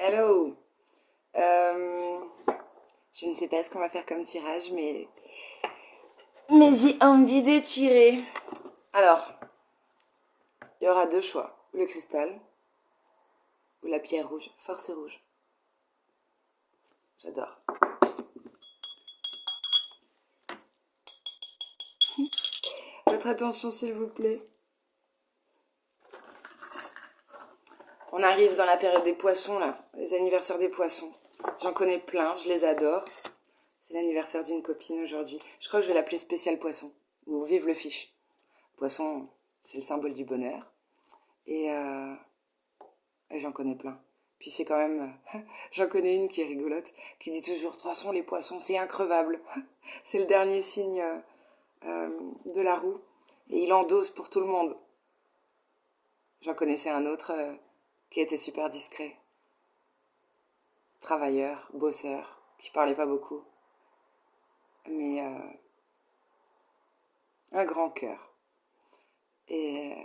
Hello. Euh, je ne sais pas ce qu'on va faire comme tirage, mais j'ai envie de tirer. Alors, il y aura deux choix. Le cristal ou la pierre rouge. Force rouge. J'adore. Votre attention, s'il vous plaît. On arrive dans la période des poissons, là. Les anniversaires des poissons. J'en connais plein, je les adore. C'est l'anniversaire d'une copine aujourd'hui. Je crois que je vais l'appeler spécial poisson. Ou vive le fiche. Poisson, c'est le symbole du bonheur. Et j'en connais plein. Puis c'est quand même... j'en connais une qui est rigolote, qui dit toujours, de toute façon, les poissons, c'est increvable. C'est le dernier signe de la roue. Et il endosse pour tout le monde. J'en connaissais un autre qui était super discret. Travailleur, bosseur, qui parlait pas beaucoup. Mais un grand cœur. Et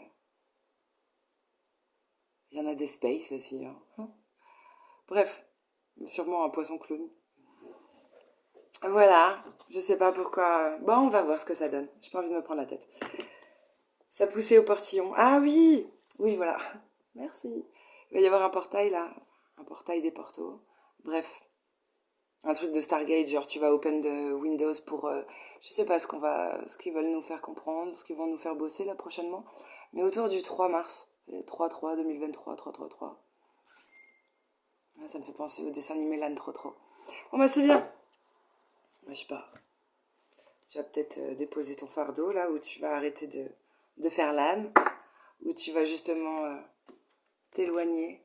il y en a des space aussi. Hein. Bref, sûrement un poisson clown. Voilà, je sais pas pourquoi. Bon, on va voir ce que ça donne. J'ai pas envie de me prendre la tête. Ça poussait au portillon. Ah oui. Oui, voilà. Merci. Il va y avoir un portail là. Un portail des portos. Bref. Un truc de Stargate, genre tu vas open de Windows pour... je sais pas ce qu'ils veulent nous faire comprendre, ce qu'ils vont nous faire bosser là prochainement. Mais autour du 3 mars. 3-3 2023, 3-3-3. Ça me fait penser au dessin animé Lan trop trop. Bon bah c'est bien. Je sais pas. Tu vas peut-être déposer ton fardeau là où tu vas arrêter de faire l'âne, où tu vas justement t'éloigner.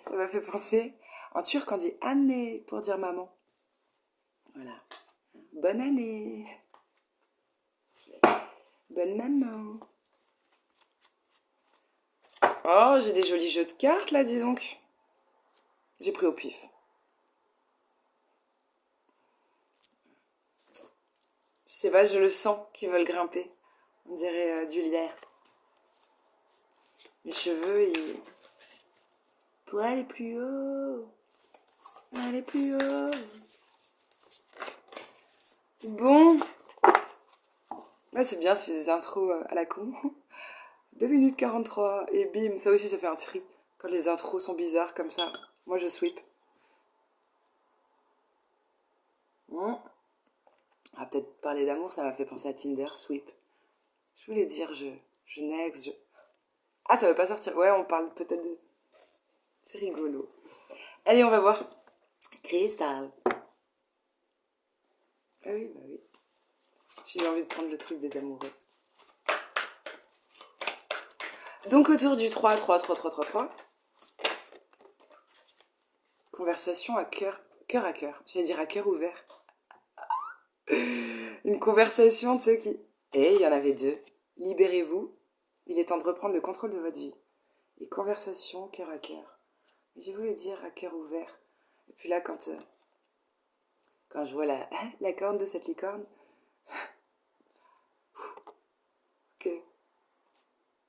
Ça m'a fait penser. En turc, on dit anne pour dire maman. Voilà. Bonne année. Bonne maman. Oh, j'ai des jolis jeux de cartes là, dis donc. J'ai pris au pif. Je sais pas, je le sens qu'ils veulent grimper. On dirait du lierre. Mes cheveux, ils... Pour aller plus haut. Aller plus haut. Bon. Ouais, c'est bien, c'est des intros à la con. 2 minutes 43 et bim, ça aussi ça fait un tri. Quand les intros sont bizarres comme ça, moi je sweep. On va peut-être parler d'amour, ça m'a fait penser à Tinder, sweep. Je voulais dire je next, je... Ah, ça veut pas sortir. Ouais, on parle peut-être de... C'est rigolo. Allez, on va voir. Cristal. Ah oui, bah oui. J'ai eu envie de prendre le truc des amoureux. Donc autour du 3 conversation à cœur à cœur. J'allais dire à cœur ouvert. Une conversation, tu sais, qui... Et il y en avait deux. Libérez-vous. Il est temps de reprendre le contrôle de votre vie. Et conversation cœur à cœur. J'ai voulu dire à cœur ouvert. Et puis là, quand je vois la corne de cette licorne, que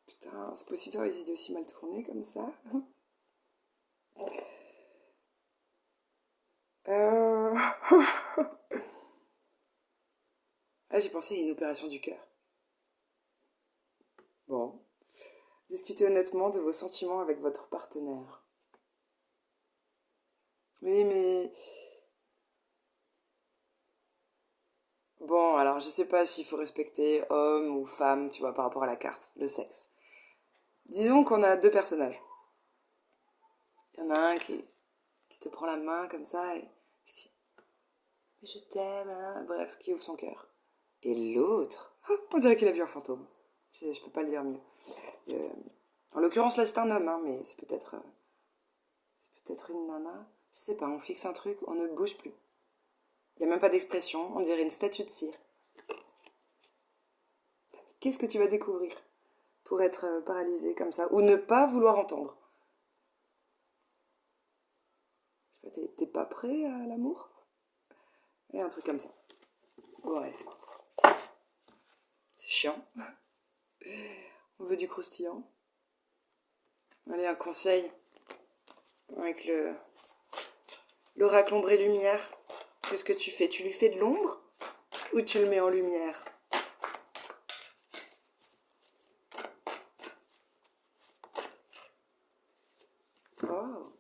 putain, c'est possible d'avoir les idées aussi mal tournées comme ça. Euh... Ah, j'ai pensé à une opération du cœur. Bon. Discutez honnêtement de vos sentiments avec votre partenaire. Oui, mais... Bon, alors je sais pas s'il faut respecter homme ou femme, tu vois, par rapport à la carte, le sexe. Disons qu'on a deux personnages. Il y en a un qui te prend la main comme ça et qui dit mais je t'aime, hein. Bref, qui ouvre son cœur. Et l'autre, on dirait qu'il a vu un fantôme. Je peux pas le dire mieux. Euh, En l'occurrence, là, c'est un homme, hein, mais c'est peut-être une nana. Je sais pas, on fixe un truc, on ne bouge plus. Il n'y a même pas d'expression, on dirait une statue de cire. Qu'est-ce que tu vas découvrir pour être paralysé comme ça ou ne pas vouloir entendre? Je sais pas, t'es pas prêt à l'amour? Et un truc comme ça. Ouais, c'est chiant. On veut du croustillant. Allez, un conseil avec l'oracle ombre et lumière. Qu'est-ce que tu fais? Tu lui fais de l'ombre ou tu le mets en lumière? Oh.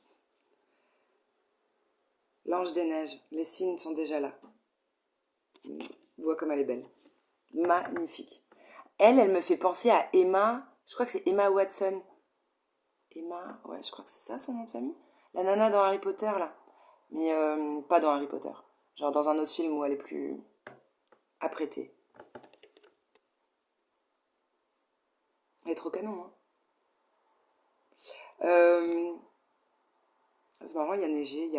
L'ange des neiges, les signes sont déjà là. Vois comme elle est belle. Magnifique. Elle me fait penser à Emma. Je crois que c'est Emma Watson. Emma, ouais, je crois que c'est ça son nom de famille. La nana dans Harry Potter, là. Mais pas dans Harry Potter. Genre dans un autre film où elle est plus apprêtée. Elle est trop canon, hein. Euh, c'est marrant, il y a neigé.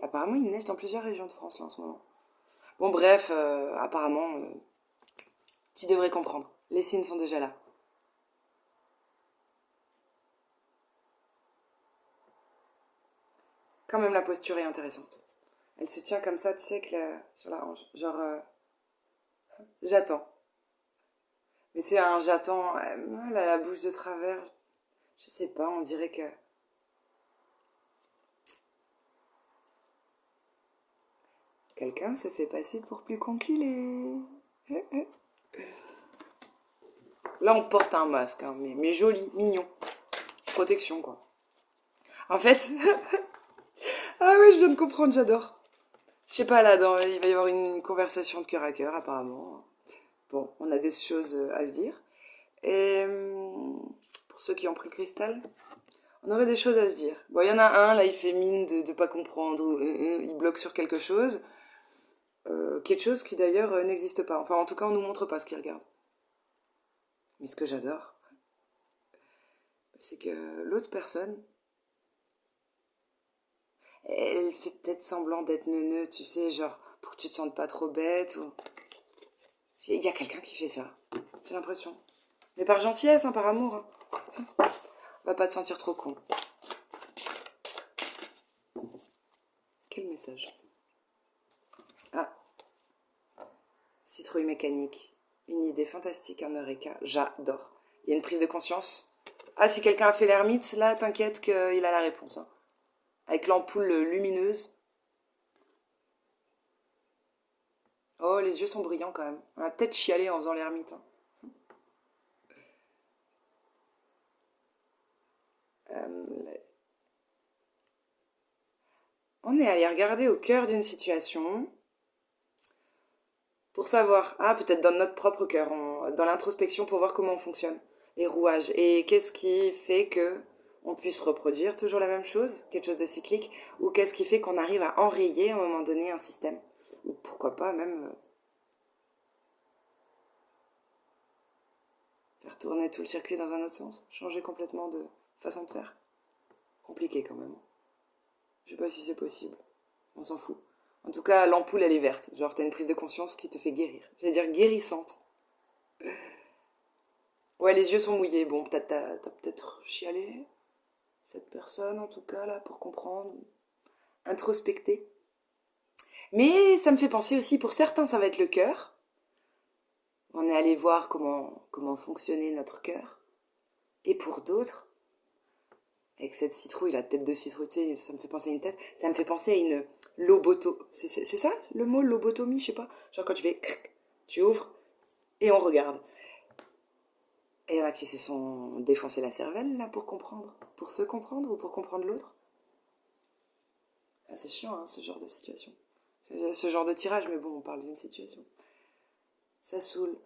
Apparemment, il neige dans plusieurs régions de France, là, en ce moment. Bon, bref, apparemment, tu devrais comprendre. Les signes sont déjà là. Quand même, la posture est intéressante. Elle se tient comme ça, tu sais, sur la hanche. Genre, j'attends. Mais c'est un j'attends. Elle a la bouche de travers. Je sais pas, on dirait que. Quelqu'un se fait passer pour plus con qu'il est. Là, on porte un masque, hein, mais joli, mignon. Protection, quoi. En fait. Ah ouais, je viens de comprendre, j'adore. Je sais pas, là, il va y avoir une conversation de cœur à cœur, apparemment. Bon, on a des choses à se dire. Et pour ceux qui ont pris le cristal, on aurait des choses à se dire. Bon, il y en a un, là, il fait mine de pas comprendre, ou il bloque sur quelque chose. Quelque chose qui d'ailleurs n'existe pas. Enfin, en tout cas, on nous montre pas ce qu'il regarde. Mais ce que j'adore, c'est que l'autre personne, elle fait peut-être semblant d'être neuneu, tu sais, genre, pour que tu te sentes pas trop bête, ou... Il y a quelqu'un qui fait ça, j'ai l'impression. Mais par gentillesse, hein, par amour. Hein. On va pas te sentir trop con. Quel message? Ah, citrouille mécanique. Une idée fantastique, un eureka. J'adore. Il y a une prise de conscience. Ah, si quelqu'un a fait l'ermite, là, t'inquiète qu'il a la réponse. Hein. Avec l'ampoule lumineuse. Oh, les yeux sont brillants quand même. On a peut-être chialé en faisant l'ermite. Hein. On est allé regarder au cœur d'une situation pour savoir, ah, peut-être dans notre propre cœur, dans l'introspection pour voir comment on fonctionne, les rouages. Et qu'est-ce qui fait que on puisse reproduire toujours la même chose, quelque chose de cyclique, ou qu'est-ce qui fait qu'on arrive à enrayer à un moment donné un système. Ou pourquoi pas même faire tourner tout le circuit dans un autre sens, changer complètement de façon de faire. Compliqué quand même. Je sais pas si c'est possible. On s'en fout. En tout cas, l'ampoule, elle est verte. Genre, t'as une prise de conscience qui te fait guérir. J'allais dire guérissante. Ouais, les yeux sont mouillés. Bon, peut-être t'as peut-être chialé. Cette personne, en tout cas, là, pour comprendre. Introspecter. Mais ça me fait penser aussi, pour certains, ça va être le cœur. On est allé voir comment fonctionnait notre cœur. Et pour d'autres, avec cette citrouille, la tête de citrouille, tu sais, ça me fait penser à une tête. Ça me fait penser à une lobotomie. C'est ça, le mot lobotomie, je sais pas. Genre quand tu fais... Tu ouvres et on regarde. Et il y en a qui se sont défoncés la cervelle, là, pour comprendre. Pour se comprendre ou pour comprendre l'autre. Ah, c'est chiant, hein, ce genre de situation. Ce genre de tirage, mais bon, on parle d'une situation. Ça saoule.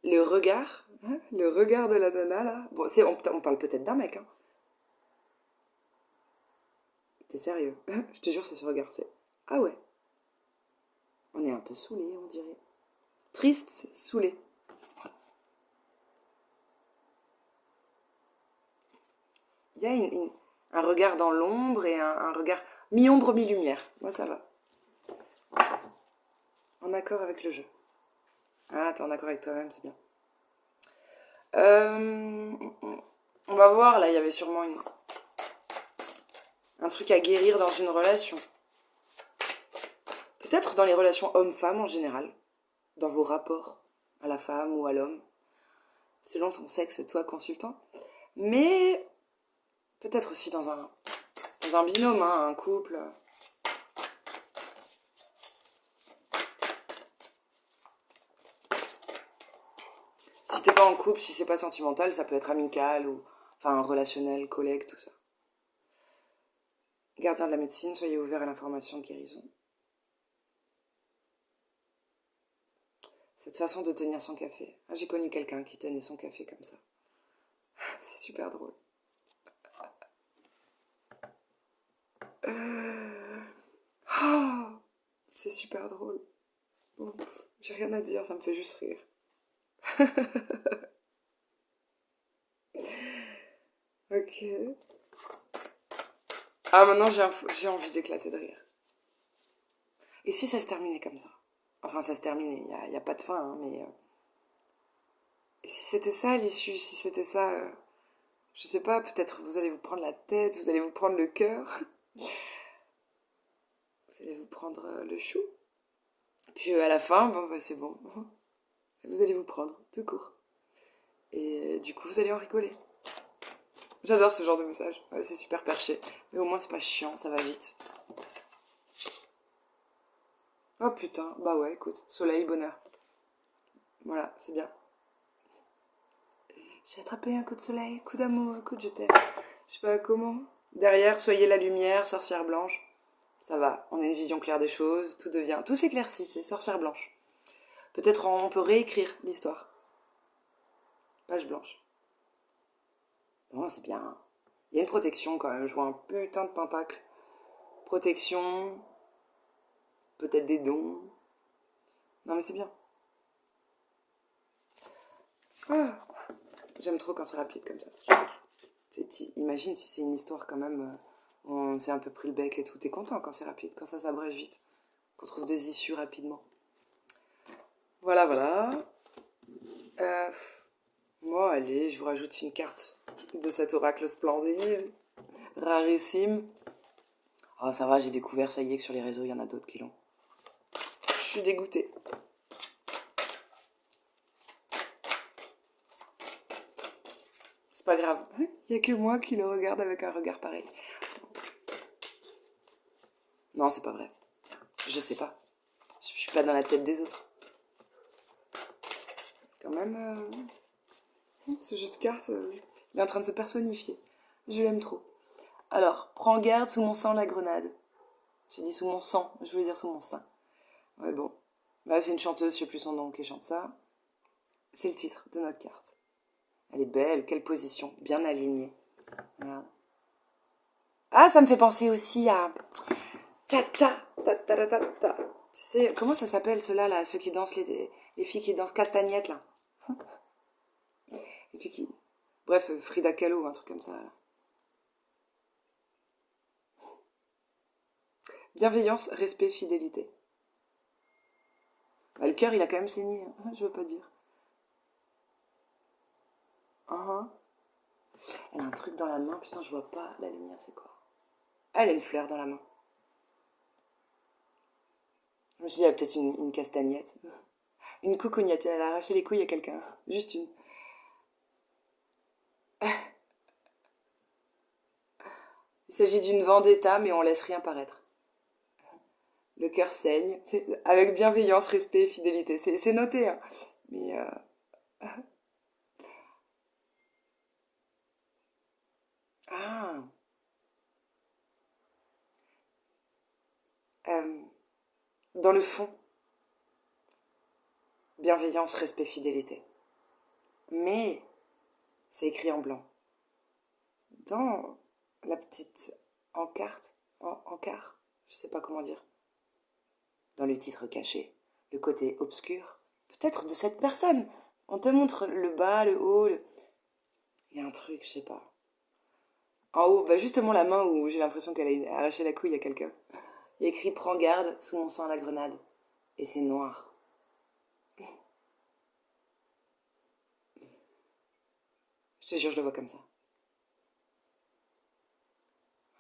Le regard de la nana, là. Bon, on parle peut-être d'un mec, hein. T'es sérieux? Je te jure, c'est ce regard. C'est... Ah ouais. On est un peu saoulé, on dirait. Triste, saoulé. Il y a un regard dans l'ombre et un regard mi-ombre, mi-lumière. Moi, ça va. En accord avec le jeu. Ah, t'es en accord avec toi-même, c'est bien. Euh, on va voir, là, il y avait sûrement un truc à guérir dans une relation. Peut-être dans les relations homme-femme en général. Dans vos rapports à la femme ou à l'homme. Selon ton sexe, toi, consultant. Mais Peut-être aussi dans un binôme, hein, un couple. Si t'es pas en couple, si c'est pas sentimental, ça peut être amical ou enfin relationnel, collègue, tout ça. Gardien de la médecine, soyez ouvert à l'information de guérison. Cette façon de tenir son café. Ah, j'ai connu quelqu'un qui tenait son café comme ça. C'est super drôle. Oh, c'est super drôle. J'ai rien à dire, ça me fait juste rire. Ok. Ah, maintenant j'ai envie d'éclater de rire. Et si ça se terminait comme ça? Enfin, ça se terminait, y a pas de fin, hein, mais... et si c'était ça l'issue, si c'était ça... je sais pas, peut-être vous allez vous prendre la tête, vous allez vous prendre le cœur, vous allez vous prendre le chou. Puis à la fin, bon, bah, c'est bon. Vous allez vous prendre, tout court. Et du coup, vous allez en rigoler. J'adore ce genre de message. Ouais, c'est super perché. Mais au moins, c'est pas chiant, ça va vite. Oh putain, bah ouais, écoute, soleil, bonheur. Voilà, c'est bien. J'ai attrapé un coup de soleil, coup d'amour, un coup de je t'aime. Je sais pas comment. Derrière, soyez la lumière, sorcière blanche. Ça va, on a une vision claire des choses, tout s'éclaircit, c'est sorcière blanche. Peut-être on peut réécrire l'histoire. Page blanche. Bon, c'est bien. Il y a une protection quand même, je vois un putain de pentacle. Protection, peut-être des dons. Non mais c'est bien. Ah, j'aime trop quand c'est rapide comme ça. Imagine si c'est une histoire quand même, on s'est un peu pris le bec et tout. T'es content quand c'est rapide, quand ça s'abrège vite. Qu'on trouve des issues rapidement. Voilà, voilà. Euh, Bon, allez, je vous rajoute une carte de cet oracle splendide, rarissime. Oh, ça va, j'ai découvert, ça y est, que sur les réseaux, il y en a d'autres qui l'ont. Je suis dégoûtée. C'est pas grave. Il y a que moi qui le regarde avec un regard pareil. Non, c'est pas vrai. Je sais pas. Je suis pas dans la tête des autres. Quand même, ce jeu de cartes, il est en train de se personnifier. Je l'aime trop. Alors, prends garde, sous mon sang la grenade. J'ai dit sous mon sang, je voulais dire sous mon sein. Ouais, bon. Là, c'est une chanteuse, je sais plus son nom, qui chante ça. C'est le titre de notre carte. Elle est belle, quelle position, bien alignée. Regarde. Ah, ça me fait penser aussi à... Ta ta ta ta ta ta ta. Tu sais, comment ça s'appelle ceux-là, là, ceux qui dansent, les filles qui dansent castagnettes, là. Les filles qui... Bref, Frida Kahlo, un truc comme ça, là. Bienveillance, respect, fidélité. Bah, le cœur, il a quand même saigné, hein, je veux pas dire. Uh-huh. Elle a un truc dans la main, putain, je vois pas la lumière, c'est quoi? Ah, elle a une fleur dans la main. Je me suis dit, elle a peut-être une castagnette. Une coucougnette, elle a arraché les couilles à quelqu'un. Juste une. Il s'agit d'une vendetta, mais on laisse rien paraître. Le cœur saigne, avec bienveillance, respect, fidélité. C'est noté, hein. Mais ah, euh, dans le fond, bienveillance, respect, fidélité. Mais c'est écrit en blanc. Dans la petite encarte, encart, je sais pas comment dire. Dans le titre caché, le côté obscur, peut-être de cette personne. On te montre le bas, le haut, il y a un truc, je sais pas. En haut, bah justement la main où j'ai l'impression qu'elle a arraché la couille à quelqu'un. Il y a écrit prends garde, sous mon sang la grenade. Et c'est noir. Je te jure, je le vois comme ça.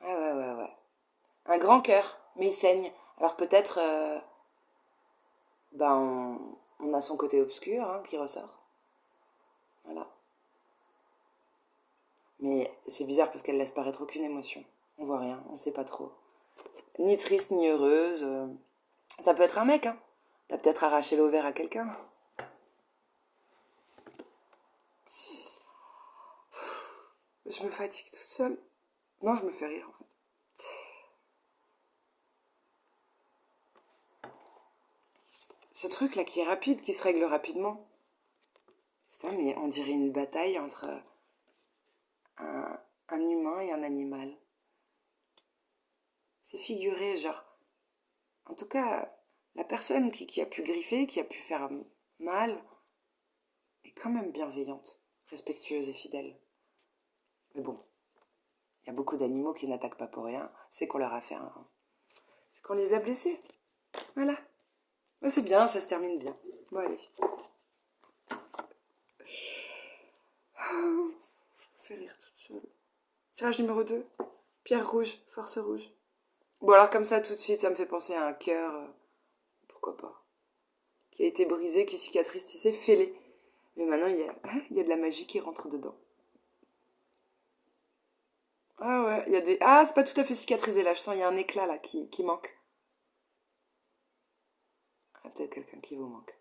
Ouais, ouais, ouais, ouais. Un grand cœur, mais il saigne. Alors peut-être, bah on a son côté obscur hein, qui ressort. Voilà. Mais c'est bizarre parce qu'elle laisse paraître aucune émotion. On voit rien, on sait pas trop. Ni triste, ni heureuse. Ça peut être un mec, hein. T'as peut-être arraché l'ovaire à quelqu'un. Je me fatigue toute seule. Non, je me fais rire en fait. Ce truc là qui est rapide, qui se règle rapidement. Putain, mais on dirait une bataille entre un humain et un animal. C'est figuré, genre. En tout cas, la personne qui a pu griffer, qui a pu faire mal, est quand même bienveillante, respectueuse et fidèle. Mais bon, il y a beaucoup d'animaux qui n'attaquent pas pour rien. C'est qu'on leur a fait un. C'est qu'on les a blessés. Voilà. Ouais, c'est bien, ça se termine bien. Bon, allez. Je me fais rire toute seule. Tirage numéro 2. Pierre rouge, force rouge. Bon, alors comme ça, tout de suite, ça me fait penser à un cœur. Pourquoi pas. Qui a été brisé, qui cicatrise, tu sais, fêlé. Mais maintenant, il y a de la magie qui rentre dedans. Ah ouais, il y a des... Ah, c'est pas tout à fait cicatrisé là, je sens il y a un éclat là qui manque. Ah, peut-être quelqu'un qui vous manque.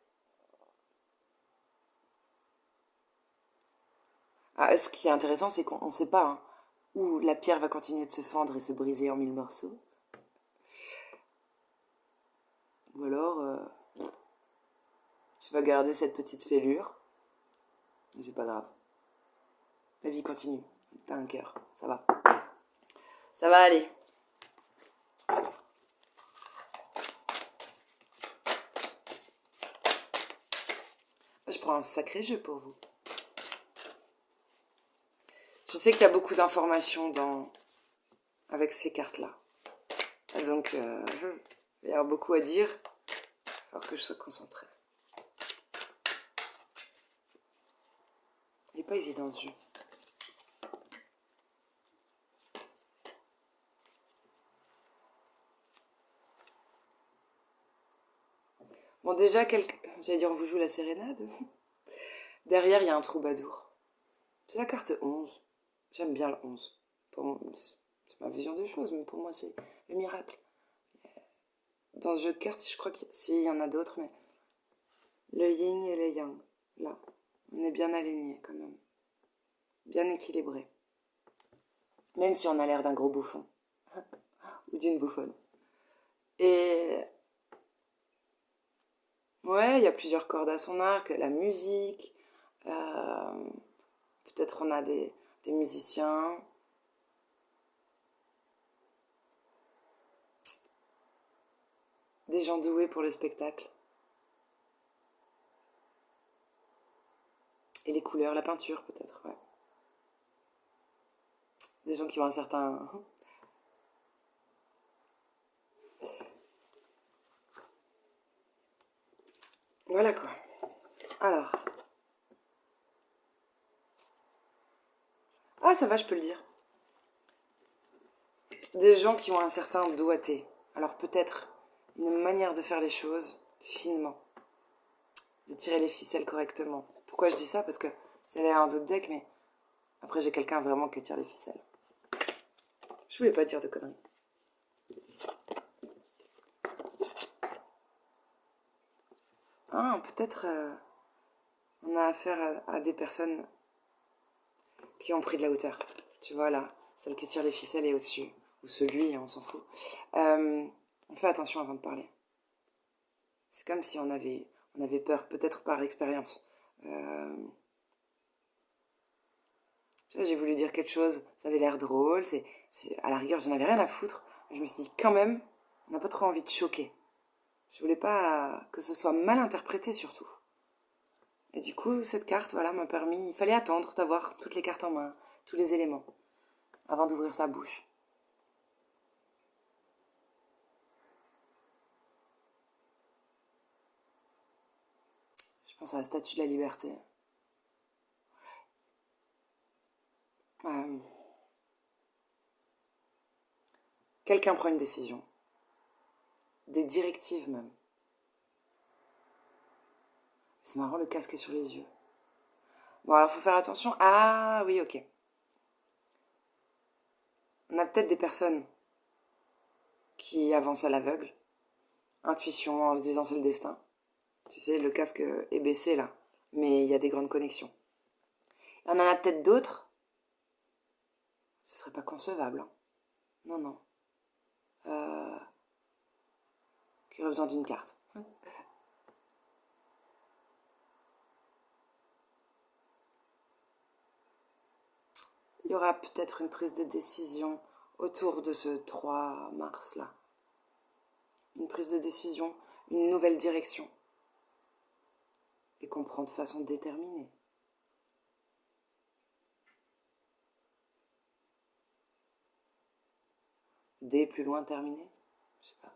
Ah, ce qui est intéressant, c'est qu'on ne sait pas hein, où la pierre va continuer de se fendre et se briser en mille morceaux. Ou alors, tu vas garder cette petite fêlure. Mais c'est pas grave. La vie continue. T'as un cœur. Ça va. Ça va aller. Je prends un sacré jeu pour vous. Je sais qu'il y a beaucoup d'informations avec ces cartes-là. Donc, il y a beaucoup à dire. Alors que je sois concentrée. Il n'est pas évident ce jeu. Bon, déjà, j'allais dire, on vous joue la sérénade. Derrière, il y a un troubadour. C'est la carte 11. J'aime bien le 11. Pour moi, c'est ma vision des choses, mais pour moi, c'est le miracle. Dans ce jeu de cartes, je crois qu'il y en a d'autres, mais le yin et le yang, là, on est bien alignés quand même. Bien équilibré. Même si on a l'air d'un gros bouffon. Ou d'une bouffonne. Et ouais, il y a plusieurs cordes à son arc, la musique, peut-être on a des musiciens, des gens doués pour le spectacle. Et les couleurs, la peinture peut-être, ouais. Des gens qui ont un certain... Voilà quoi. Alors. Ah ça va, je peux le dire. Des gens qui ont un certain doigté. Alors peut-être une manière de faire les choses finement. De tirer les ficelles correctement. Pourquoi je dis ça? Parce que c'est l'air un d'autres deck, mais après j'ai quelqu'un vraiment qui tire les ficelles. Je voulais pas dire de conneries. Ah, peut-être on a affaire à des personnes qui ont pris de la hauteur. Tu vois là, celle qui tire les ficelles est au-dessus. Ou celui, on s'en fout. On fait attention avant de parler. C'est comme si on avait peur, peut-être par expérience. Tu vois, j'ai voulu dire quelque chose, ça avait l'air drôle, à la rigueur, j'en avais rien à foutre. Mais je me suis dit, quand même, on n'a pas trop envie de choquer. Je voulais pas que ce soit mal interprété, surtout. Et du coup, cette carte, voilà, m'a permis... Il fallait attendre d'avoir toutes les cartes en main, tous les éléments, avant d'ouvrir sa bouche. Je pense à la Statue de la Liberté. Euh, Quelqu'un prend une décision. Des directives, même. C'est marrant, le casque est sur les yeux. Bon, alors, faut faire attention. Ah, oui, ok. peut-être des personnes qui avancent à l'aveugle, intuition en se disant c'est le destin. Tu sais, le casque est baissé là, mais il y a des grandes connexions. Et on en a peut-être d'autres, ce serait pas concevable. Hein. Non, non. Qui aurait besoin d'une carte. Il y aura peut-être une prise de décision autour de ce 3 mars là. Une prise de décision, une nouvelle direction. Et qu'on prend de façon déterminée. D plus loin terminé. Je sais pas.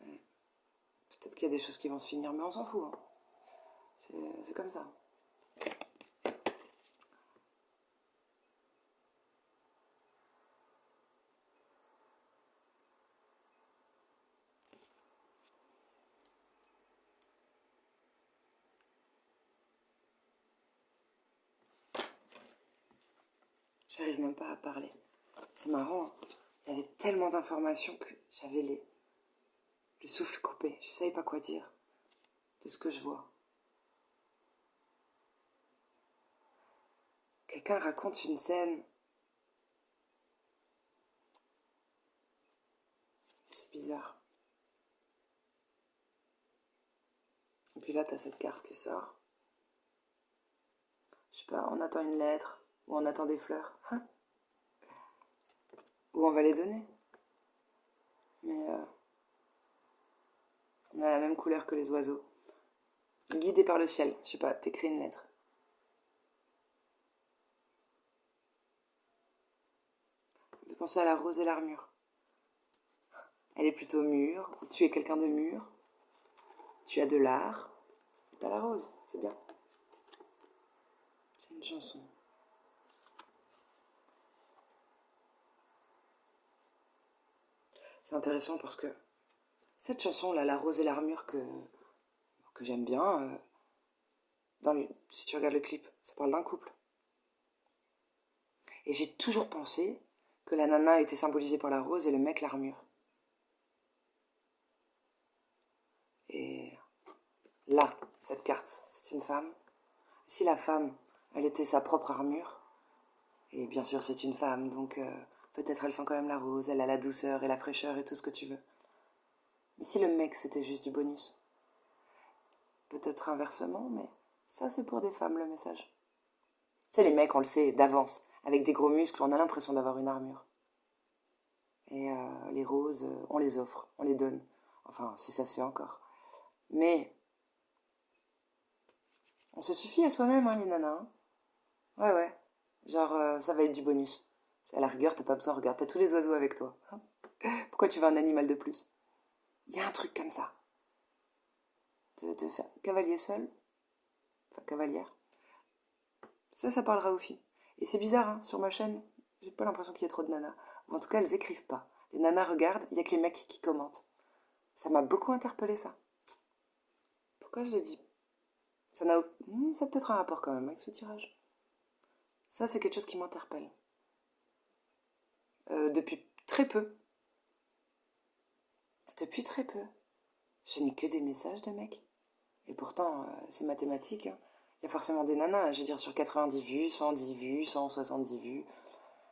Ouais. Peut-être qu'il y a des choses qui vont se finir, mais on s'en fout. Hein. C'est comme ça. J'arrive même pas à parler. C'est marrant. Hein. Il y avait tellement d'informations que j'avais le souffle coupé. Je savais pas quoi dire de ce que je vois. Quelqu'un raconte une scène. C'est bizarre. Et puis là, t'as cette carte qui sort. Je sais pas, on attend une lettre, ou on attend des fleurs. Hein, ou on va les donner. Mais on a la même couleur que les oiseaux. Guidé par le ciel. Je sais pas, t'écris une lettre. On peut penser à la rose et l'armure. Elle est plutôt mûre. Tu es quelqu'un de mûr. Tu as de l'art. Et t'as la rose. C'est bien. C'est une chanson. C'est intéressant parce que cette chanson-là, La rose et l'armure, que j'aime bien, si tu regardes le clip, ça parle d'un couple. Et j'ai toujours pensé que la nana était symbolisée par la rose et le mec l'armure. Et là, cette carte, c'est une femme. Si la femme, elle était sa propre armure, et bien sûr c'est une femme, donc peut-être elle sent quand même la rose, elle a la douceur et la fraîcheur et tout ce que tu veux. Mais si le mec c'était juste du bonus, peut-être inversement, mais ça c'est pour des femmes le message. C'est les mecs, on le sait, d'avance, avec des gros muscles, on a l'impression d'avoir une armure. Et les roses, on les offre, on les donne. Enfin, si ça se fait encore. Mais on se suffit à soi-même, hein, les nanas. Hein. Ouais, ouais. Genre, ça va être du bonus. À la rigueur, t'as pas besoin, regarde, t'as tous les oiseaux avec toi. Hein. Pourquoi tu veux un animal de plus? Il y a un truc comme ça. De faire cavalier seul, enfin cavalière. Ça parlera aux filles. Et c'est bizarre, hein, sur ma chaîne, j'ai pas l'impression qu'il y ait trop de nanas. En tout cas, elles écrivent pas. Les nanas regardent, il y a que les mecs qui commentent. Ça m'a beaucoup interpellé ça. Pourquoi je l'ai dit? Ça n'a ça a peut-être un rapport quand même avec ce tirage. Ça, c'est quelque chose qui m'interpelle. Depuis très peu. Depuis très peu. Je n'ai que des messages de mecs. Et pourtant, c'est mathématique. Hein. Il y a forcément des nanas. Je veux dire, sur 90 vues, 110 vues, 170 vues,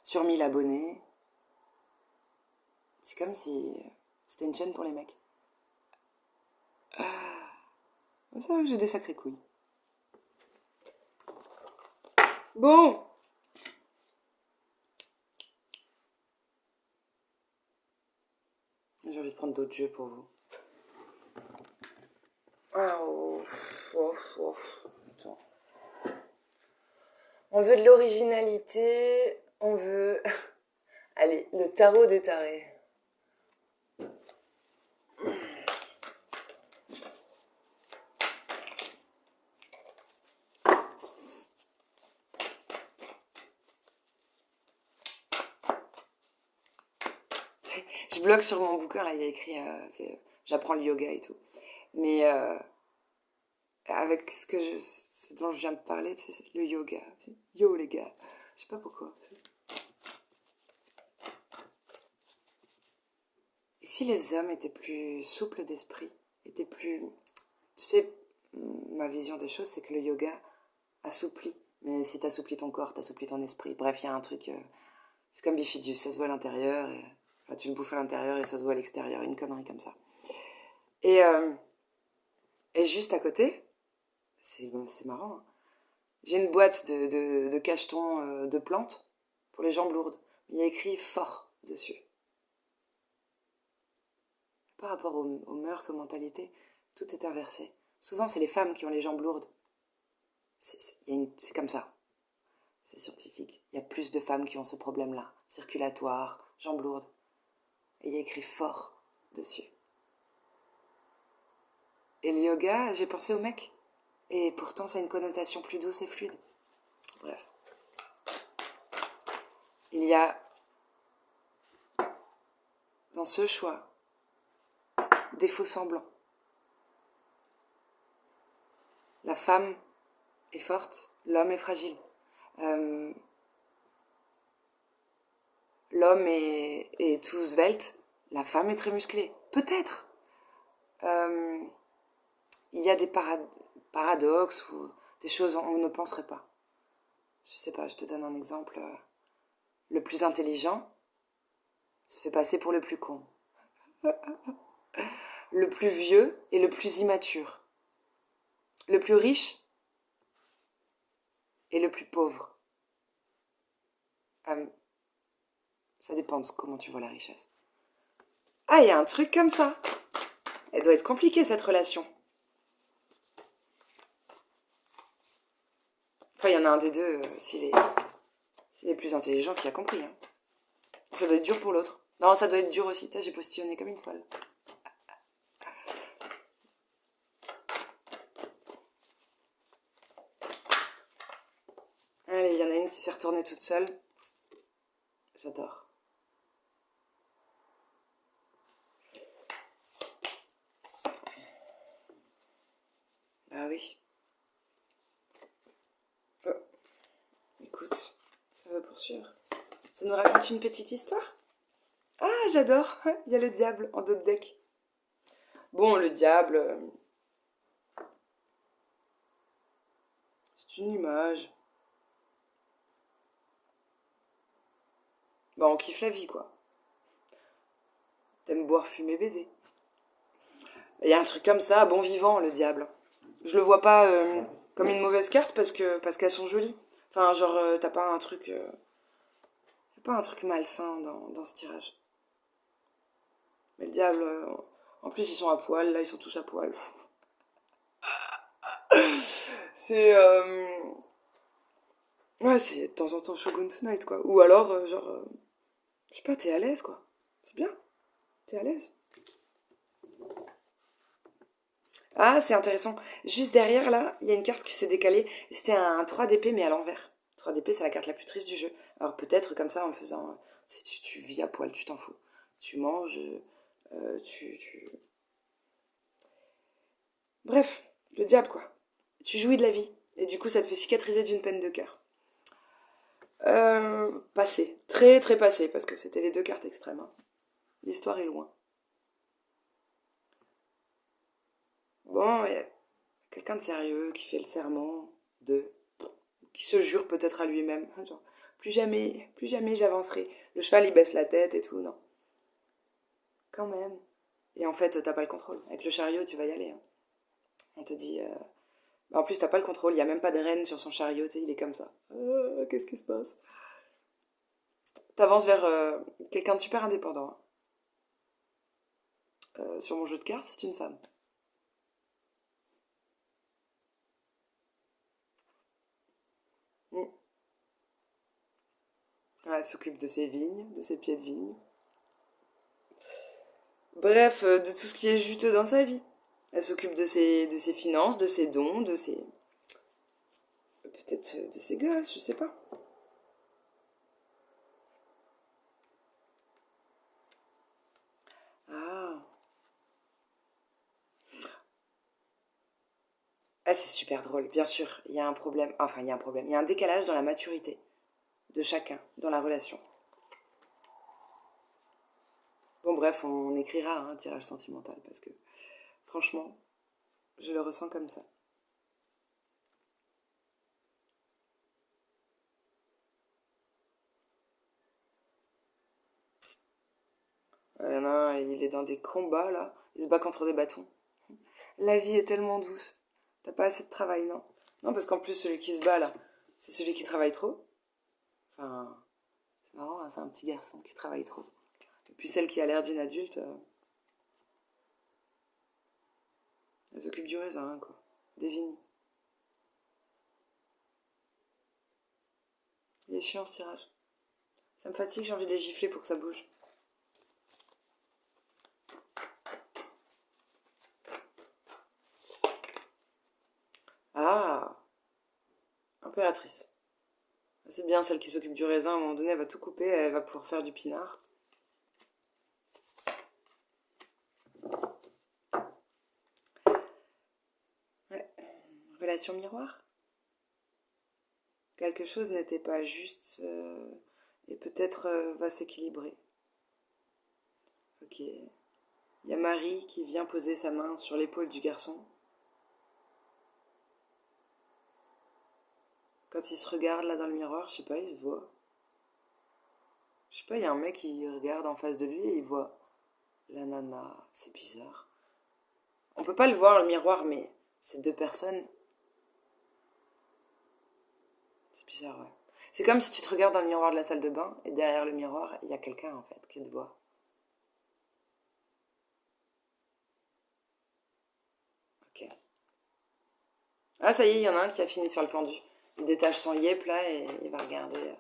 sur 1000 abonnés. C'est comme si c'était une chaîne pour les mecs. C'est vrai que j'ai des sacrées couilles. Bon, j'ai envie de prendre d'autres jeux pour vous. Ah, Attends. On veut de l'originalité, on veut... Allez, le tarot des tarés. Je bloque sur mon bouquin, là, il y a écrit... j'apprends le yoga et tout. Mais avec ce dont je viens de parler, c'est le yoga. Yo, les gars. Je sais pas pourquoi. Si les hommes étaient plus souples d'esprit, étaient plus... Tu sais, ma vision des choses, c'est que le yoga assouplit. Mais si t'assouplis ton corps, t'assouplis ton esprit. Bref, il y a un truc... c'est comme Bifidus, ça se voit à l'intérieur, et... enfin, tu le bouffes à l'intérieur et ça se voit à l'extérieur, une connerie comme ça. Et, euh, et juste à côté, c'est marrant, hein, j'ai une boîte de cachetons de plantes pour les jambes lourdes. Il y a écrit fort dessus. Par rapport aux mœurs, aux mentalités, tout est inversé. Souvent, c'est les femmes qui ont les jambes lourdes. C'est comme ça. C'est scientifique. Il y a plus de femmes qui ont ce problème-là. Circulatoire, jambes lourdes. Et il y a écrit fort dessus. Et le yoga, j'ai pensé au mec. Et pourtant, ça a une connotation plus douce et fluide. Bref. Il y a, dans ce choix, des faux semblants. La femme est forte, l'homme est fragile. Euh, L'homme est tout svelte, la femme est très musclée. Peut-être. Euh, il y a des paradoxes ou des choses où on ne penserait pas. Je sais pas, je te donne un exemple. Le plus intelligent se fait passer pour le plus con. Le plus vieux est le plus immature. Le plus riche est le plus pauvre. Euh, Ça dépend de comment tu vois la richesse. Ah, il y a un truc comme ça. Elle doit être compliquée, cette relation. Enfin, il y en a un des deux, s'il est plus intelligent, qui a compris. Hein. Ça doit être dur pour l'autre. Non, ça doit être dur aussi. J'ai postillonné comme une folle. Allez, il y en a une qui s'est retournée toute seule. J'adore. Ah oui. Oh. Écoute, ça va poursuivre. Ça nous raconte une petite histoire? Ah, j'adore. Il y a le diable en dos de deck. Bon, le diable, c'est une image. Bah, on kiffe la vie, quoi. T'aimes boire, fumer, baiser. Il y a un truc comme ça, bon vivant, le diable. Je le vois pas comme une mauvaise carte parce qu'elles sont jolies. Enfin, genre, t'as pas un truc... y a pas un truc malsain dans ce tirage. Mais le diable... en plus, ils sont à poil, là, ils sont tous à poil. C'est... ouais, c'est de temps en temps Shogun's Night, quoi. Ou alors, genre... je sais pas, t'es à l'aise, quoi. C'est bien. T'es à l'aise. Ah, c'est intéressant. Juste derrière, là, il y a une carte qui s'est décalée. C'était un 3 d'épée, mais à l'envers. 3 d'épée, c'est la carte la plus triste du jeu. Alors peut-être comme ça, en faisant... si tu vis à poil, tu t'en fous. Tu manges, tu... Bref, le diable, quoi. Tu jouis de la vie. Et du coup, ça te fait cicatriser d'une peine de cœur. Passé. Très, très passé, parce que c'était les deux cartes extrêmes. Hein. L'histoire est loin. Bon, il y a quelqu'un de sérieux qui fait le serment de... qui se jure peut-être à lui-même, genre, plus jamais j'avancerai. Le cheval, il baisse la tête et tout, non. Quand même. Et en fait, t'as pas le contrôle. Avec le chariot, tu vas y aller. Hein. On te dit... En plus, t'as pas le contrôle, il y a même pas de reine sur son chariot, tu sais, il est comme ça. Qu'est-ce qui se passe? T'avances vers quelqu'un de super indépendant. Hein. Sur mon jeu de cartes, c'est une femme. Mm. Ouais, elle s'occupe de ses vignes, de ses pieds de vigne. Bref, de tout ce qui est juteux dans sa vie. Elle s'occupe de ses finances, de ses dons, de ses... peut-être de ses gosses, je sais pas. Ah. Ah, c'est super drôle, bien sûr. Il y a un problème, enfin, il y a un problème. Il y a un décalage dans la maturité de chacun, dans la relation. Bon, bref, on écrira un tirage sentimental parce que franchement, je le ressens comme ça. Il y en a un, il est dans des combats là, il se bat contre des bâtons. La vie est tellement douce. T'as pas assez de travail, non? Non, parce qu'en plus, celui qui se bat là, c'est celui qui travaille trop. Enfin, c'est marrant, hein, c'est un petit garçon qui travaille trop. Et puis celle qui a l'air d'une adulte, elle s'occupe du raisin, hein, quoi. Des vinis. Il est chiant ce tirage. Ça me fatigue, j'ai envie de les gifler pour que ça bouge. Ah, impératrice. C'est bien celle qui s'occupe du raisin, à un moment donné, elle va tout couper, elle va pouvoir faire du pinard. Ouais. Relation miroir. Quelque chose n'était pas juste et peut-être va s'équilibrer. Ok. Il y a Marie qui vient poser sa main sur l'épaule du garçon. Quand il se regarde là dans le miroir, je sais pas, il se voit. Je sais pas, il y a un mec qui regarde en face de lui et il voit la nana. C'est bizarre. On peut pas le voir dans le miroir, mais c'est deux personnes. C'est bizarre, ouais. C'est comme si tu te regardes dans le miroir de la salle de bain et derrière le miroir, il y a quelqu'un en fait qui te voit. Ok. Ah, ça y est, il y en a un qui a fini sur le pendu. Il détache son yep là et il va regarder.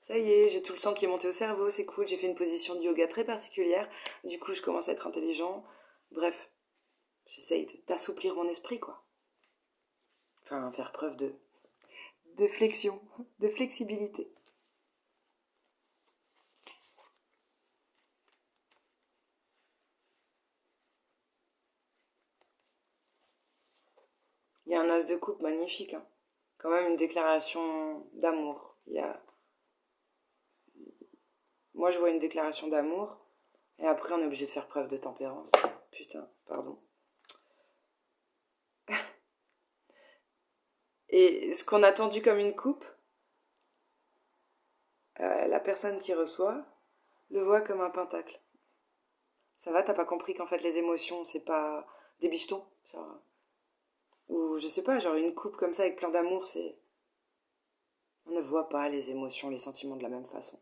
Ça y est, j'ai tout le sang qui est monté au cerveau, c'est cool. J'ai fait une position de yoga très particulière. Du coup, je commence à être intelligent. Bref, j'essaye d'assouplir mon esprit, quoi. Enfin, faire preuve de flexion, de flexibilité. Il y a un as de coupe magnifique, hein. Quand même une déclaration d'amour. Moi, je vois une déclaration d'amour, et après, on est obligé de faire preuve de tempérance. Putain, pardon. Et ce qu'on a tendu comme une coupe, la personne qui reçoit le voit comme un pentacle. Ça va, t'as pas compris qu'en fait les émotions, c'est pas des bichetons, genre, ou je sais pas, genre une coupe comme ça avec plein d'amour, c'est... On ne voit pas les émotions, les sentiments de la même façon.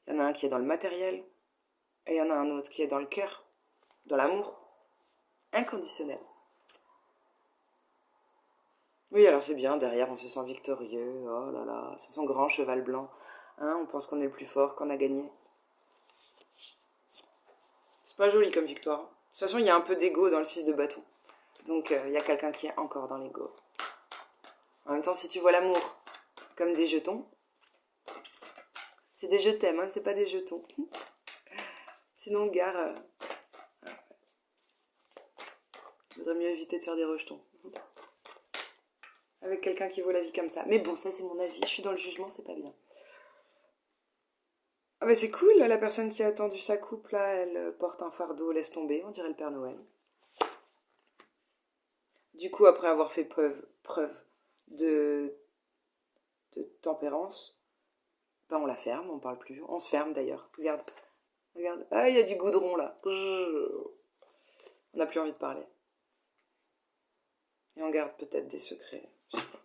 Il y en a un qui est dans le matériel, et il y en a un autre qui est dans le cœur, dans l'amour, inconditionnel. Oui, alors c'est bien, derrière on se sent victorieux, oh là là, c'est son grand cheval blanc. Hein, on pense qu'on est le plus fort, qu'on a gagné. C'est pas joli comme victoire. De toute façon, il y a un peu d'ego dans le 6 de bâton. Donc il y a quelqu'un qui est encore dans l'ego. En même temps, si tu vois l'amour comme des jetons, c'est des je t'aime, hein, c'est pas des jetons. Sinon, gare, vaudrait mieux éviter de faire des rejetons. Avec quelqu'un qui vaut la vie comme ça. Mais bon, ça c'est mon avis, je suis dans le jugement, c'est pas bien. Ah bah c'est cool, la personne qui a attendu sa coupe, là, elle porte un fardeau, laisse tomber, on dirait le Père Noël. Du coup, après avoir fait preuve de, de tempérance, ben on la ferme, on parle plus. On se ferme d'ailleurs. Regarde. Regarde. Ah, il y a du goudron là. On n'a plus envie de parler. Et on garde peut-être des secrets. Je sais pas.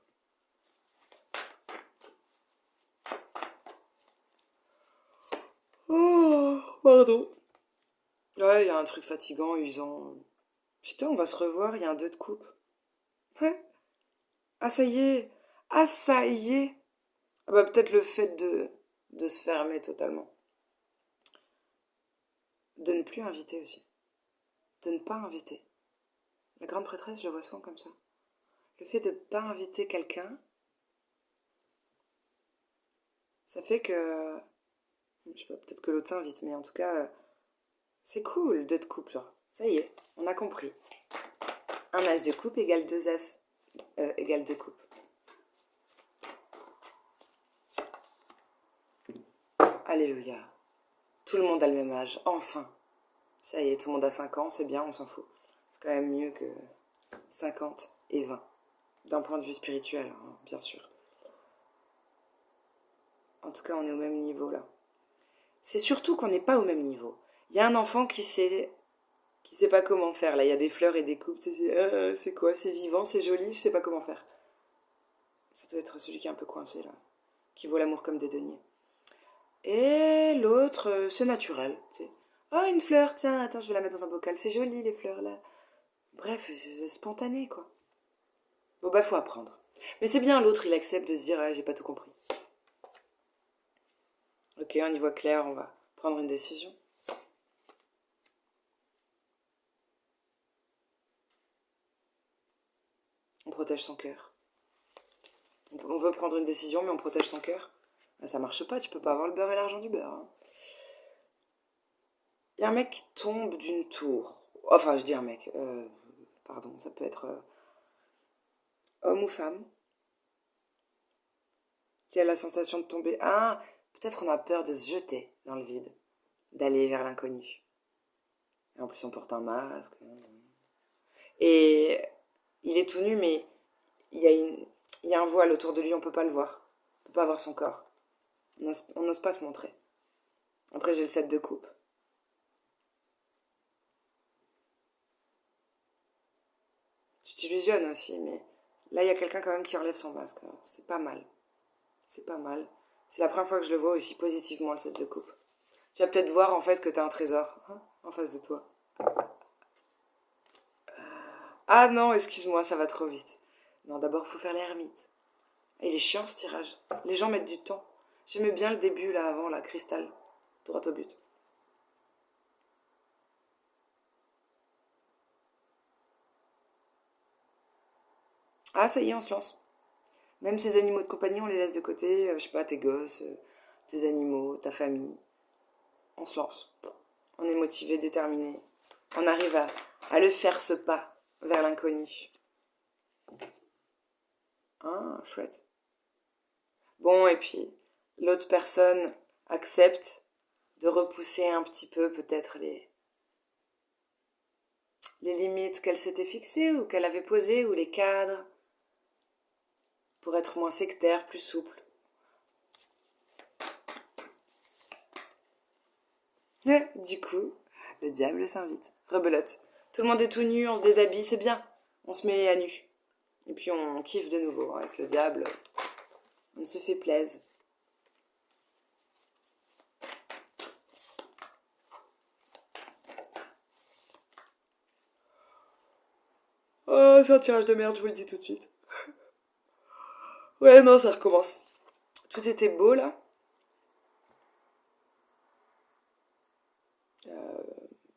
Oh, pardon. Ouais, il y a un truc fatigant, usant. Putain, on va se revoir, il y a un 2 de coupe. Ouais. Ah, ça y est. Ah, ça y est. Ah bah peut-être le fait de se fermer totalement. De ne plus inviter aussi. De ne pas inviter. La grande prêtresse, je le vois souvent comme ça. Le fait de ne pas inviter quelqu'un, ça fait que... Je sais pas, peut-être que l'autre s'invite, mais en tout cas, c'est cool, 2 de coupe, genre. Ça y est, on a compris. Un as de coupe égale 2 as égale 2 coupes. Alléluia. Tout le monde a le même âge, enfin. Ça y est, tout le monde a 5 ans, c'est bien, on s'en fout. C'est quand même mieux que 50 et 20. D'un point de vue spirituel, hein, bien sûr. En tout cas, on est au même niveau là. C'est surtout qu'on n'est pas au même niveau. Il y a un enfant qui sait pas comment faire. Là, il y a des fleurs et des coupes. C'est quoi? C'est vivant, c'est joli, je sais pas comment faire. Ça doit être celui qui est un peu coincé là, qui voit l'amour comme des deniers. Et l'autre, c'est naturel. C'est oh, une fleur, tiens, attends, je vais la mettre dans un bocal. C'est joli les fleurs là. Bref, c'est spontané quoi. Bon bah faut apprendre. Mais c'est bien, l'autre il accepte de se dire ah, j'ai pas tout compris. Ok, on y voit clair, on va prendre une décision. On protège son cœur. On veut prendre une décision, mais on protège son cœur. Ah, ça marche pas, tu peux pas avoir le beurre et l'argent du beurre. Hein. Il y a un mec qui tombe d'une tour. Enfin, je dis un mec. Pardon, ça peut être homme ou femme. Qui a la sensation de tomber. Ah, peut-être on a peur de se jeter dans le vide. D'aller vers l'inconnu. Et en plus, on porte un masque. Et il est tout nu, mais il y a, il y a un voile autour de lui, on peut pas le voir. On peut pas voir son corps. On n'ose pas se montrer. Après, j'ai le 7 de coupe. Tu t'illusionnes aussi, mais là, il y a quelqu'un quand même qui enlève son masque. C'est pas mal. C'est pas mal. C'est la première fois que je le vois aussi positivement, le 7 de coupe. Tu vas peut-être voir en fait que t'as un trésor hein, en face de toi. Ah non, excuse-moi, ça va trop vite. Non, d'abord, faut faire l'ermite. Et il est chiant ce tirage. Les gens mettent du temps. J'aimais bien le début là avant, là, cristal. Droit au but. Ah, ça y est, on se lance. Même ces animaux de compagnie, on les laisse de côté. Je sais pas, tes gosses, tes animaux, ta famille. On se lance. On est motivé, déterminé. On arrive à le faire ce pas vers l'inconnu. Ah, chouette. Bon, et puis, l'autre personne accepte de repousser un petit peu peut-être les limites qu'elle s'était fixées ou qu'elle avait posées ou les cadres pour être moins sectaire, plus souple. Du coup, le diable s'invite. Rebelote. Tout le monde est tout nu, on se déshabille, c'est bien. On se met à nu. Et puis on kiffe de nouveau avec le diable. On se fait plaisir. Oh, c'est un tirage de merde, je vous le dis tout de suite. Ouais, non, ça recommence. Tout était beau là.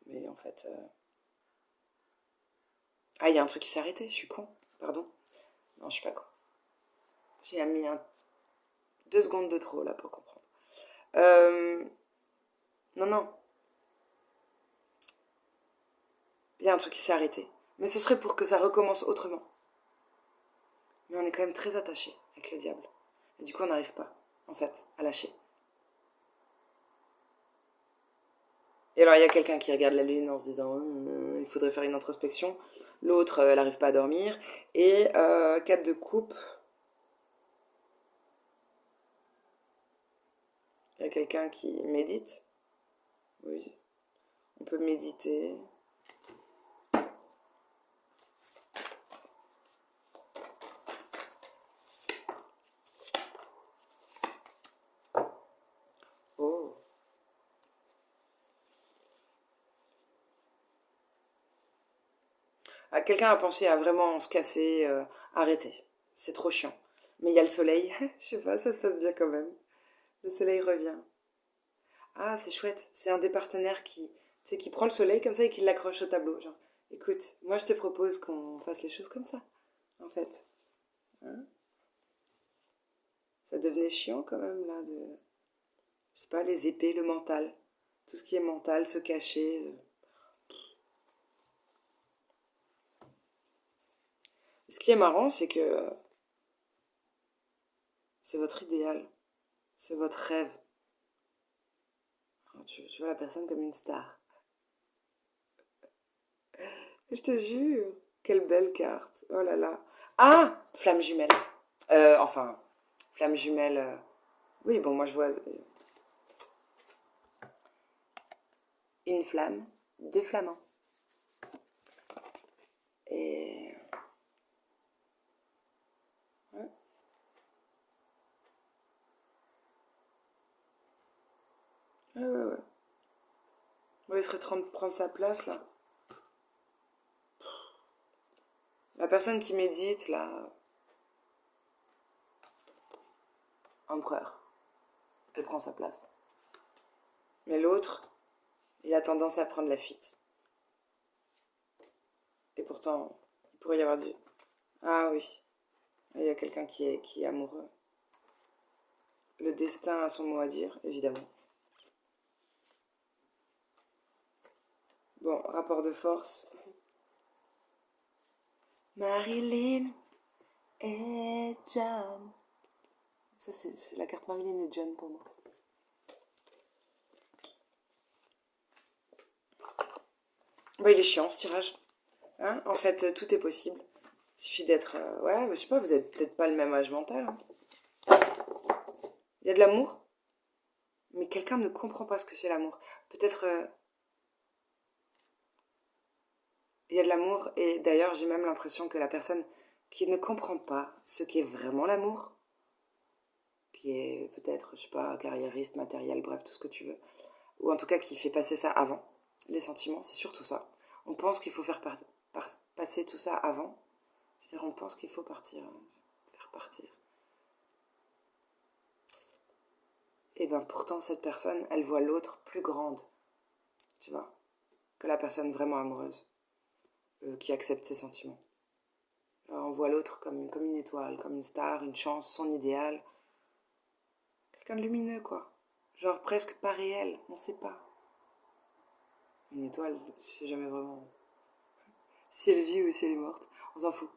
Mais en fait. Ah, il y a un truc qui s'est arrêté, je suis con. Pardon. Non, je suis pas con. J'ai mis 2 secondes de trop là pour comprendre. Euh... Non, non. Il y a un truc qui s'est arrêté. Mais ce serait pour que ça recommence autrement. Mais on est quand même très attaché avec le diable. Et du coup, on n'arrive pas, en fait, à lâcher. Et alors, il y a quelqu'un qui regarde la lune en se disant il faudrait faire une introspection. L'autre, elle n'arrive pas à dormir. Et 4 de coupe. Il y a quelqu'un qui médite. Oui, on peut méditer. Oh. Ah, quelqu'un a pensé à vraiment se casser, arrêter. C'est trop chiant. Mais il y a le soleil. Je sais pas, ça se passe bien quand même. Le soleil revient. Ah, c'est chouette. C'est un des partenaires qui prend le soleil comme ça et qui l'accroche au tableau. Genre, écoute, moi je te propose qu'on fasse les choses comme ça, en fait. Hein. Ça devenait chiant quand même, là, de... Je sais pas, les épées, le mental. Tout ce qui est mental, se cacher. Ce qui est marrant, c'est que c'est votre idéal. C'est votre rêve. tu vois la personne comme une star. Je te jure. Quelle belle carte. Oh là là. Ah, flamme jumelle. Enfin, flamme jumelle. Oui, bon, moi je vois une flamme, deux flamants. Et... Ouais, ouais, ouais. Ouais. Ouais, il serait temps de prendre sa place, là. La personne qui médite, là, empereur, elle prend sa place. Mais l'autre, il a tendance à prendre la fuite. Et pourtant, il pourrait y avoir du... Ah oui, il y a quelqu'un qui est amoureux. Le destin a son mot à dire, évidemment. Bon, rapport de force. Marilyn et John. Ça, c'est la carte Marilyn et John pour moi. Bah, il est chiant ce tirage. Hein, en fait, tout est possible. Il suffit d'être... ouais, je sais pas, vous êtes peut-être pas le même âge mental. Hein. Il y a de l'amour, mais quelqu'un ne comprend pas ce que c'est l'amour. Peut-être... il y a de l'amour, et d'ailleurs, j'ai même l'impression que la personne qui ne comprend pas ce qu'est vraiment l'amour, qui est peut-être, je sais pas, carriériste, matériel, bref, tout ce que tu veux, ou en tout cas qui fait passer ça avant, les sentiments, c'est surtout ça. On pense qu'il faut faire passer tout ça avant, c'est-à-dire on pense qu'il faut partir, faire partir. Et bien pourtant, cette personne, elle voit l'autre plus grande, tu vois, que la personne vraiment amoureuse, qui accepte ses sentiments. Alors, on voit l'autre comme une étoile, comme une star, une chance, son idéal. Quelqu'un de lumineux, quoi. Genre presque pas réel, on sait pas. Une étoile, tu sais jamais vraiment si elle vit ou si elle est morte. On s'en fout.